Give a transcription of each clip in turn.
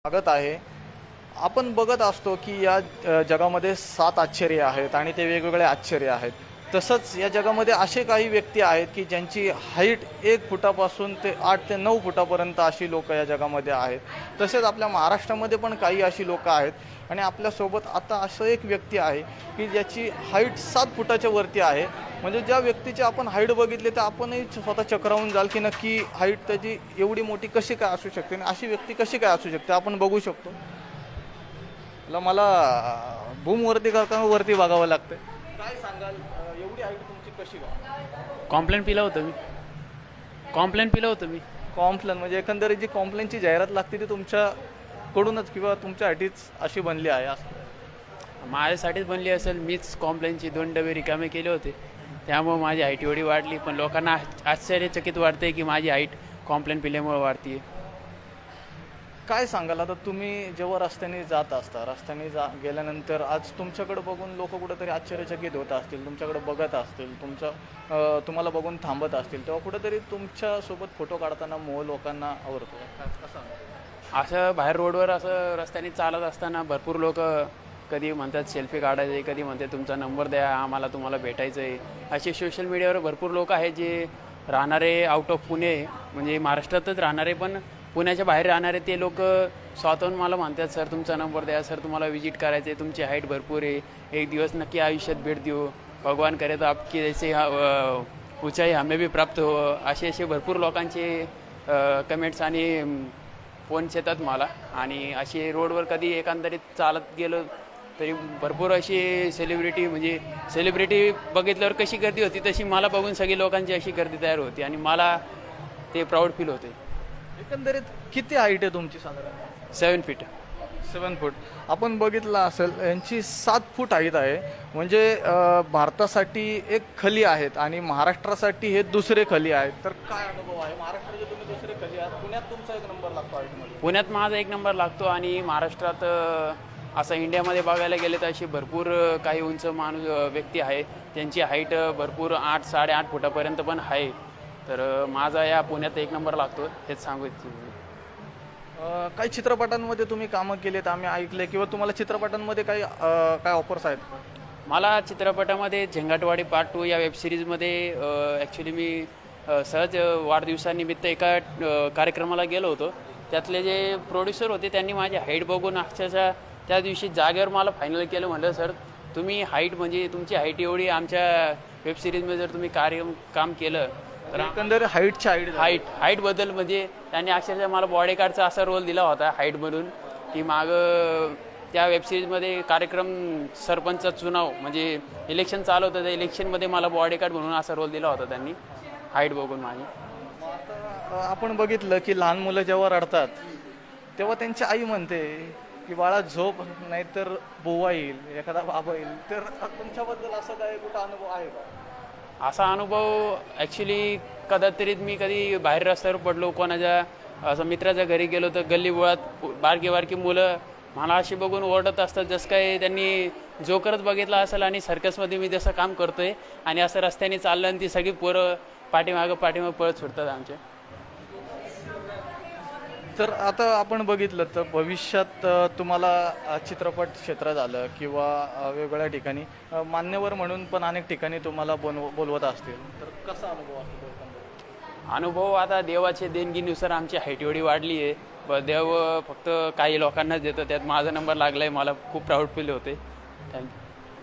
स्वागत आहे. आपण बघत असतो की या जगामध्ये 7 आश्चर्य आहेत आणि ते वेगवेगळे आश्चर्य आहेत. तसंच या जगामध्ये असे काही व्यक्ती आहेत की ज्यांची हाईट 1 फुटापासून ते 8 ते 9 फुटापर्यंत अशी लोकं या जगामध्ये आहेत. तसेच आपल्या महाराष्ट्रामध्ये पण काही अशी लोकं आहेत आणि आपल्यासोबत आता असं एक व्यक्ती आहे की ज्याची हाईट 7 फुटाच्या वरती आहे. म्हणजे ज्या व्यक्तीची आपण हाईट बघितली तर आपणही स्वतः चक्रावून जाल की नक्की हाईट त्याची एवढी मोठी कशी काय असू शकते आणि अशी व्यक्ती कशी काय असू शकते आपण बघू शकतो. मला बूमवरती करताना वरती बघावं लागतं. काय सांगाल एवढी हाईट तुमची कशी काय? कॉम्प्लेन पिलं होतं मी. कॉम्प्लेन म्हणजे एकंदरीत जी कॉम्प्लेनची जाहिरात लागते ती तुमच्याकडूनच किंवा तुमच्यासाठीच अशी बनली आहे असं? माझ्यासाठीच बनली असेल. मीच कॉम्प्लेनचे 2 डबे रिकामे केले होते, त्यामुळे माझी हाईट एवढी वाढली. पण लोकांना आश्चर्यचकित वाटतंय की माझी हाईट कॉम्प्लेन पिल्यामुळे वाढते. काय सांगाल आता तुम्ही जेव्हा रस्त्याने जात असता, गेल्यानंतर आज तुमच्याकडे बघून लोक कुठेतरी आश्चर्यचकित होत असतील, तुमच्याकडे बघत असतील, तुम्हाला बघून थांबत असतील, तेव्हा कुठेतरी तुमच्यासोबत फोटो काढताना मोह लोकांना आवडतो कसं? असं बाहेर रोडवर असं रस्त्याने चालत असताना भरपूर लोक कधी म्हणतात सेल्फी काढायचे, कधी म्हणतात तुमचा नंबर द्या आम्हाला, तुम्हाला भेटायचं आहे. असे सोशल मीडियावर भरपूर लोक आहेत जे राहणारे आउट ऑफ पुणे, म्हणजे महाराष्ट्रातच राहणारे पण पुण्याच्या बाहेर राहणारे ते लोक स्वतःहून मला म्हणतात सर तुमचा नंबर द्या, सर तुम्हाला विजिट करायचं आहे, तुमची हाईट भरपूर आहे, एक दिवस नक्की आयुष्यात भेट देऊ, भगवान करे तो आपकी जैसे ऊंचाई हमें भी प्राप्त हो. असे भरपूर लोकांचे कमेंट्स आणि फोन्स येतात मला. आणि असे रोडवर कधी एकंदरीत चालत गेलो तरी भरपूर अशी सेलिब्रिटी बघितल्यावर कशी गर्दी होती तशी मला बघून सगळी लोकांची अशी गर्दी तयार होती आणि मला ते प्राऊड फील होते. एकंदरीत किती हाईट आहे तुमची साधारण? 7 फीट. 7 फूट. आपण बघितलं असेल यांची 7 फूट हाईट आहे. म्हणजे भारतासाठी एक खली आहेत आणि महाराष्ट्रासाठी हे दुसरे खली आहेत. तर काय अनुभव आहे? महाराष्ट्राचे तुम्ही दुसरे खली आहात, पुण्यात तुमचा एक नंबर लागतो हाईटमध्ये. पुण्यात माझा 1 नंबर लागतो आणि महाराष्ट्रात असं इंडियामध्ये बघायला गेले तर अशी भरपूर काही उंच व्यक्ती आहे त्यांची हाईट भरपूर 8 8.5 फुटापर्यंत पण आहे. तर माझा या पुण्यात 1 नंबर लागतो हेच सांगू इच्छितो. काही चित्रपटांमध्ये तुम्ही कामं केलेत आम्ही ऐकले, किंवा तुम्हाला चित्रपटांमध्ये काही काय ऑफर्स आहेत? मला चित्रपटामध्ये झिंगाटवाडी पार्ट 2 या वेबसिरीजमध्ये ॲक्च्युली मी सहज वाढदिवसानिमित्त एका कार्यक्रमाला गेलो होतो. त्यातले जे प्रोड्युसर होते त्यांनी माझी हाईट बघून अक्षरशः त्या दिवशी जागेवर मला फायनल केलं. म्हणलं सर तुम्ही हाईट म्हणजे तुमची हाईट एवढी आमच्या वेबसिरीजमध्ये जर तुम्ही काम केलं तर एकंदरीत हाईटची हाईटबद्दल म्हणजे त्यांनी अक्षरशः मला बॉडीगार्डचा असा रोल दिला होता हाईट म्हणून की मागं त्या वेबसिरीजमध्ये कार्यक्रम सरपंचचा चुनाव म्हणजे इलेक्शन चालू होतं, त्या इलेक्शनमध्ये मला बॉडीगार्ड म्हणून असा रोल दिला होता त्यांनी हाईट बघून माझी. आपण बघितलं की लहान मुलं जेव्हा रडतात तेव्हा त्यांची आई म्हणते की बाळा झोप, नाहीतर बोवा येईल, एखादा बाबा येईल. तर तुमच्याबद्दल असं काय कुठं अनुभव आहे का? असा अनुभव ॲक्च्युली कधी बाहेर रस्त्यावर पडलो, कोणाच्या असं मित्राच्या घरी गेलो तर गल्लीबोळात बारकी मुलं मला अशी बघून ओरडत असतात जसं काय त्यांनी जोकरच बघितला असेल. आणि सर्कसमध्ये मी जसं काम करतोय आणि असं रस्त्याने चाललं आणि ती सगळी पोरं पाठीमागं पळत सुटतात आमचे. तर आता आपण बघितलं तर भविष्यात तुम्हाला चित्रपट क्षेत्र झालं किंवा वेगवेगळ्या ठिकाणी मान्यवर म्हणून पण अनेक ठिकाणी तुम्हाला बोलवत असतील, तर कसा अनुभव असतो? अनुभव आता देवाच्या देणगीनुसार आमची हाईट एवढी वाढली आहे. देव फक्त काही लोकांनाच देतं, त्यात माझा नंबर लागला आहे, मला खूप प्राऊड फील होते. थँक्यू.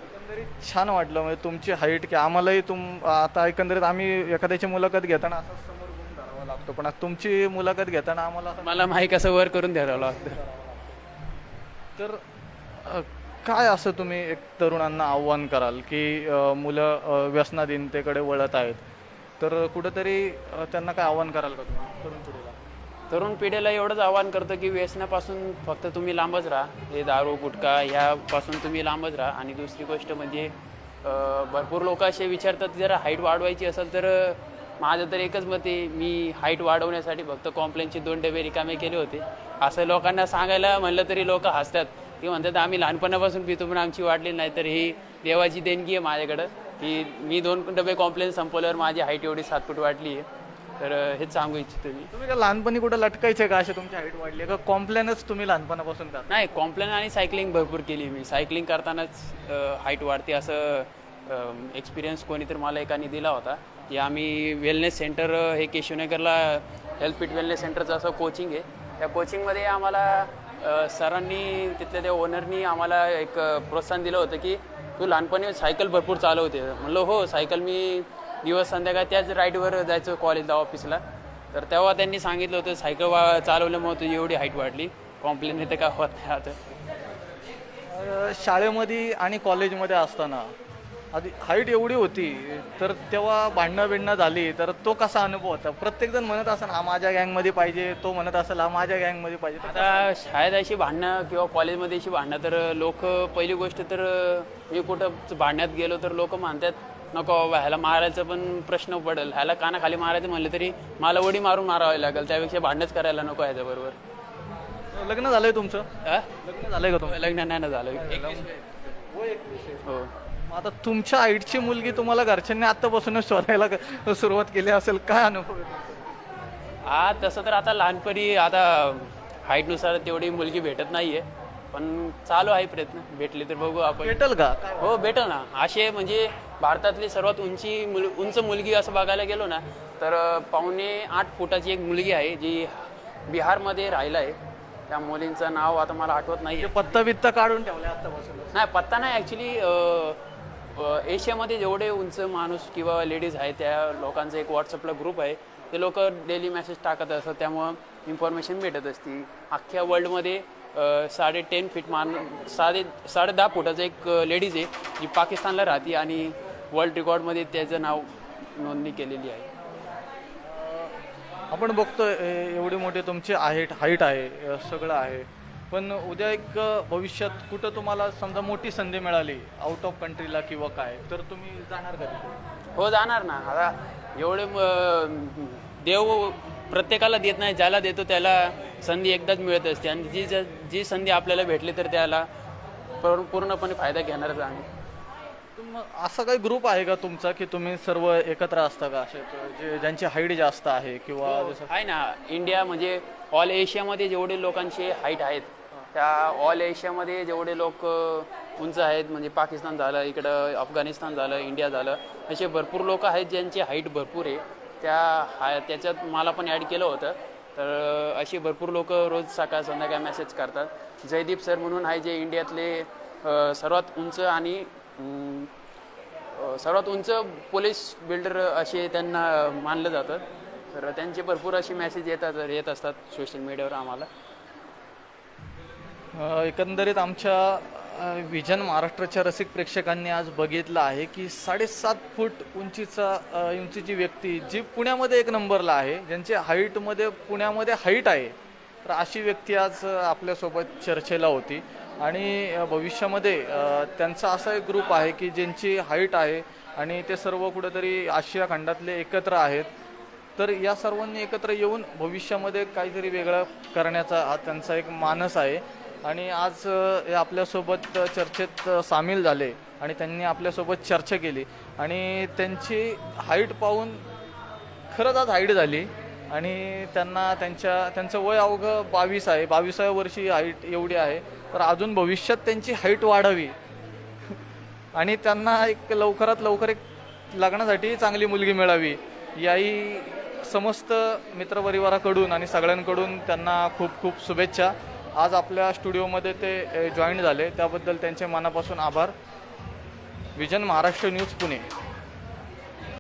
एकंदरीत छान वाटलं म्हणजे तुमची हाईट की आम्हालाही आता एकंदरीत आम्ही एखाद्याची मुलाखत घेताना असं समोर गुण धरावा लागतो, पण तुमची मुलाखत घेताना मला माहीत असं वर करून द्यावं लागतं. तर काय असं तुम्ही एक तरुणांना आव्हान कराल की मुलं व्यसनाधीनतेकडे वळत आहेत, तर कुठंतरी त्यांना काय आव्हान कराल का तुम्ही तरुण पिढीला एवढंच आवाहन करतं की व्यसनापासून फक्त तुम्ही लांबच राहा, हे दारू गुटखा ह्यापासून तुम्ही लांबच राहा. आणि दुसरी गोष्ट म्हणजे भरपूर लोक असे विचारतात जर हाईट वाढवायची असेल तर माझं तर एकच मत आहे, मी हाईट वाढवण्यासाठी फक्त कॉम्प्लेनचे 2 डबे रिकामे केले होते. असं लोकांना सांगायला म्हणलं तरी लोक हसतात. ते म्हणतात आम्ही लहानपणापासून पितो पण आमची वाढली नाही. तर ही देवाची देणगी आहे माझ्याकडं की मी 2 डबे कॉम्प्लेन संपवल्यावर माझी हाईट एवढी 7 फूट वाढली आहे. तर हेच सांगू इच्छितो मी. तुम्ही का लहानपणी कुठं लटकायचे का असे तुमची हाईट वाढली का कॉम्प्लेनच तुम्ही लहानपणापासून करता? नाही, कॉम्प्लेन आणि सायकलिंग भरपूर केली मी. सायकलिंग करतानाच हाईट वाढते असं एक्सपिरियन्स कोणीतरी मला एकाने दिला होता की आम्ही वेलनेस सेंटर हे केशवनगरला हेल्थ फिट वेलनेस सेंटरचं असं कोचिंग आहे. त्या कोचिंगमध्ये आम्हाला सरांनी तिथल्या त्या ओनरनी आम्हाला एक प्रोत्साहन दिलं होतं की तू लहानपणी सायकल भरपूर चालवते. म्हणलं हो, सायकल मी दिवस संध्याकाळ त्याच राईडवर जायचं कॉलेजला ऑफिसला. तर तेव्हा त्यांनी सांगितलं होतं सायकल चालवल्यामुळे तुझी एवढी हाईट वाढली, कॉम्प्लेन येते का होत नाही आता. शाळेमध्ये आणि कॉलेजमध्ये असताना आधी हाईट एवढी होती तर तेव्हा भांडणं बिडणं झाली तर तो कसा अनुभव होता? प्रत्येकजण म्हणत असेल हा माझ्या गँगमध्ये पाहिजे, तो म्हणत असेल हा माझ्या गँगमध्ये पाहिजे. आता शाळेत अशी भांडणं किंवा कॉलेजमध्ये अशी भांडणं तर लोक, पहिली गोष्ट तर मी कुठं भांडण्यात गेलो तर लोक म्हणतात नको बाबा ह्याला मारायचं पण प्रश्न पडेल, ह्याला कानाखाली मारायचं म्हणलं तरी मला वडी मारून मारावं लागेल, त्यापेक्षा भांडणच करायला नको ह्याच्याबरोबर. लग्न झालंय तुमचं? हा? लग्न झालंय का तुमचं? लग्न नाही ना झालं. हो. मग आता तुमच्या हाईटची मुलगी तुम्हाला घरच्यांनी आत्तापासूनच शोधायला सुरुवात केली असेल, काय अनुभव आहे तुमचा? तसं तर आता लहानपणी आता हाईटनुसार तेवढी मुलगी भेटत नाहीये, पण चालू आहे प्रयत्न. भेटली तर बघू आपण. भेटल का? हो भेटेल ना. असे म्हणजे भारतातली सर्वात उंच मुलगी असं बघायला गेलो ना तर 7.5 फुटाची एक मुलगी आहे जी बिहारमध्ये राहिला आहे. त्या मुलींचं नाव आता मला आठवत नाही. पत्ता बित्ता काढून ठेवले आत्तापासून? नाही, पत्ता नाही. ॲक्च्युली एशियामध्ये जेवढे उंच माणूस किंवा लेडीज आहेत त्या लोकांचा एक व्हॉट्सअपला ग्रुप आहे. ते लोक डेली मेसेज टाकत असतात, त्यामुळं इन्फॉर्मेशन भेटत असते. अख्ख्या वर्ल्डमध्ये 10.5 फीट 10.5 फुटाचं एक लेडीज आहे जी पाकिस्तानला राहते आणि वर्ल्ड रेकॉर्डमध्ये त्याचं नाव नोंदणी केलेली आहे. आपण बघतो एवढी मोठी तुमची हाईट आहे, सगळं आहे, पण उद्या एक भविष्यात कुठं तुम्हाला समजा मोठी संधी मिळाली आउट ऑफ कंट्रीला किंवा काय, तर तुम्ही जाणार का तिथे? हो जाणार ना. आता एवढे देव प्रत्येकाला देत नाही, ज्याला देतो त्याला संधी एकदाच मिळत असते आणि जी संधी आपल्याला भेटली तर त्याला पूर्णपणे फायदा घेणारच आम्ही. असा काही ग्रुप आहे का तुमचा की तुम्ही सर्व एकत्र असता का, असे जे ज्यांची हाईट जास्त आहे किंवा जसं? आहे ना. इंडिया म्हणजे ऑल एशियामध्ये जेवढे लोकांची हाईट आहेत त्या ऑल एशियामध्ये जेवढे लोक उंच आहेत, म्हणजे पाकिस्तान झालं, इकडं अफगाणिस्तान झालं, इंडिया झालं, असे भरपूर लोक आहेत ज्यांची हाईट भरपूर आहे. त्याच्यात मला पण ॲड केलं होतं. तर अशी भरपूर लोक रोज सकाळ संध्याकाळ मेसेज करतात. जयदीप सर म्हणून आहे जे इंडियातले सर्वात उंच पोलीस बिल्डर असे त्यांना मानलं जातं. तर त्यांचे भरपूर असे मेसेज येत असतात सोशल मीडियावर आम्हाला. एकंदरीत आमच्या विजन महाराष्ट्राच्या रसिक प्रेक्षकांनी आज बघितलं आहे की 7.5 फूट उंचीची व्यक्ती जी पुण्यामध्ये एक नंबरला आहे, ज्यांच्या हाईटमध्ये पुण्यामध्ये हाईट आहे, तर अशी व्यक्ती आज आपल्यासोबत चर्चेला होती. आणि भविष्यामध्ये त्यांचा असा एक ग्रुप आहे की ज्यांची हाईट आहे आणि ते सर्व कुठेतरी आशिया खंडातले एकत्र आहेत. तर या सर्वांनी एकत्र येऊन भविष्यामध्ये काहीतरी वेगळं करण्याचा हा त्यांचा एक मानस आहे. आणि आज हे आपल्यासोबत चर्चेत सामील झाले आणि त्यांनी आपल्यासोबत चर्चा केली आणि त्यांची हाईट पाहून खरंच आज हाईट झाली. आणि त्यांचं वय अवघं 22 आहे, 22व्या वर्षी हाईट एवढी आहे. तर अजून भविष्यात त्यांची हाईट वाढावी आणि त्यांना एक लवकरात लवकर एक लग्नासाठी चांगली मुलगी मिळावी याही समस्त मित्रपरिवाराकडून आणि सगळ्यांकडून त्यांना खूप खूप शुभेच्छा. आज आपल्या स्टुडिओमध्ये ते जॉईन झाले त्याबद्दल त्यांचे मनापासून आभार. Vision Maharashtra news Pune.